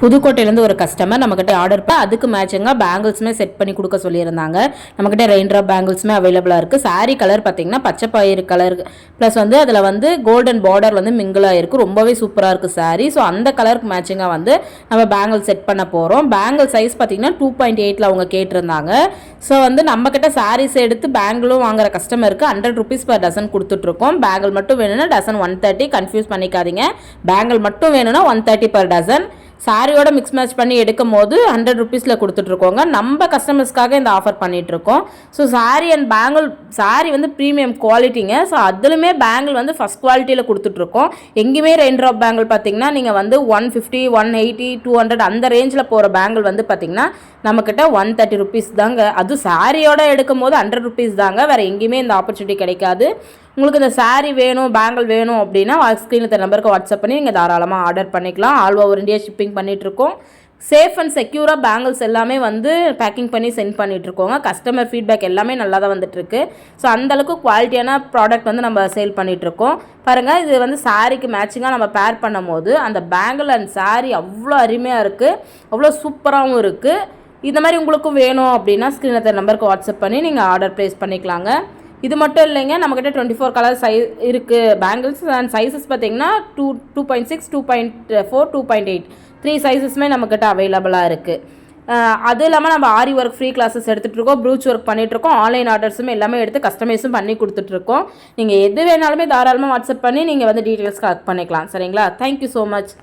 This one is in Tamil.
புதுக்கோட்டையிலேருந்து ஒரு கஸ்டமர் நம்மக்கிட்ட ஆர்டர் பண்ணி அதுக்கு மேட்சிங்காக பேங்கிள்ஸுமே செட் பண்ணி கொடுக்க சொல்லியிருந்தாங்க. நம்மக்கிட்ட ரெயின் ட்ராப் பேங்கிள்ஸுமே அவைலபிளாக இருக்குது. சாரீ கலர் பார்த்திங்கன்னா பச்சை பயிறு கலர் ப்ளஸ் வந்து அதில் வந்து கோல்டன் பார்டர் வந்து மிங்கிளாக இருக்குது. ரொம்பவே சூப்பராக இருக்குது சாரீ. ஸோ அந்த கலருக்கு மேட்சிங்காக வந்து நம்ம பேங்கிள் செட் பண்ண போகிறோம். பேங்கிள் சைஸ் பார்த்திங்கன்னா 2.8 அவங்க கேட்டிருந்தாங்க. ஸோ வந்து நம்மக்கிட்ட சாரீஸ் எடுத்து பேங்கிளும் வாங்குற கஸ்டமருக்கு 100 rupees per டசன் கொடுத்துட்ருக்கோம். பேங்கிள் மட்டும் வேணும்னா டசன் 130. கன்ஃபியூஸ் பண்ணிக்காதீங்க. பேங்கிள் மட்டும் வேணும்னா 130 per டசன். சாரியோட மிக்ஸ் மேட்ச் பண்ணி எடுக்கும் போது 100 rupeesல கொடுத்துட்ருக்கோங்க. நம்ம கஸ்டமர்ஸ்க்காக இந்த ஆஃபர் பண்ணிகிட்ருக்கோம். So sorry and bangle sorry வந்து ப்ரீமியம் குவாலிட்டிங்க. ஸோ அதுலேயுமே பேங்கிள் வந்து ஃபஸ்ட் குவாலிட்டியில் கொடுத்துட்ருக்கோம். எங்கேயுமே ரெயின் ட்ராப் பேங்கிள் பார்த்திங்கன்னா நீங்கள் வந்து 150, 180, 200 அந்த ரேஞ்சில் போகிற பேங்கிள் வந்து பார்த்திங்கன்னா நம்மக்கிட்ட 130 rupees தாங்க. அதுவும் சாரியோட எடுக்கும் போது 100 rupees தாங்க. வேறு எங்கேயுமே இந்த ஆப்பர்ச்சுனிட்டி கிடைக்காது. உங்களுக்கு இந்த சாரீ வேணும் பேங்கிள் வேணும் அப்படின்னா ஸ்க்ரீனில் இந்த நம்பருக்கு வாட்ஸ்அப் பண்ணி நீங்கள் தாராளமாக ஆர்டர் பண்ணிக்கலாம். ஆல் ஓவர் இந்தியா ஷிப்பிங் பண்ணிகிட்ருக்கோம். சேஃப் அண்ட் செக்யூராக பேங்கிள்ஸ் எல்லாமே வந்து பேக்கிங் பண்ணி சென்ட் பண்ணிகிட்ருக்கோங்க. கஸ்டமர் ஃபீட்பேக் எல்லாமே நல்லா தான் வந்துட்டுருக்கு. ஸோ அந்தளவுக்கு குவாலிட்டியான ப்ராடக்ட் வந்து நம்ம சேல் பண்ணிகிட்ருக்கோம். பாருங்கள், இது வந்து சாரீக்கு மேட்சிங்காக நம்ம பேர் பண்ணும் போது அந்த பேங்கிள் அண்ட் சாரீ அவ்வளோ அருமையாக இருக்குது, அவ்வளோ சூப்பராகவும் இருக்குது. இந்த மாதிரி உங்களுக்கும் வேணும் அப்படின்னா ஸ்க்ரீனில் நம்பருக்கு வாட்ஸ்அப் பண்ணி நீங்கள் ஆர்டர் ப்ளேஸ் பண்ணிக்கலாங்க. இது மட்டும் இல்லைங்க, நம்மக்கிட்ட 24 கலர் சைஸ் இருக்குது. பேங்கிள்ஸ் அண்ட் சைஸஸ் பார்த்திங்கன்னா 2.6, 2.4, 2.8 3 சைஸஸுமே நம்மக்கிட்ட அவைலபிளாக இருக்குது. அது இல்லாமல் நம்ம ஆரி ஒர்க் ஃப்ரீ கிளாஸஸ் எடுத்துகிட்ருக்கோம், ப்ரூச் ஒர்க் பண்ணிகிட்ருக்கோம். ஆன்லைன் ஆர்டர்ஸுமே எல்லாமே எடுத்து கஸ்டமைஸும் பண்ணி கொடுத்துட்ருக்கோம். நீங்கள் எது வேணாலுமே தாராளமாக வாட்ஸ்அப் பண்ணி நீங்கள் வந்து டீட்டெயில்ஸ் கலெக்ட் பண்ணிக்கலாம். சரிங்களா? Thank you so much.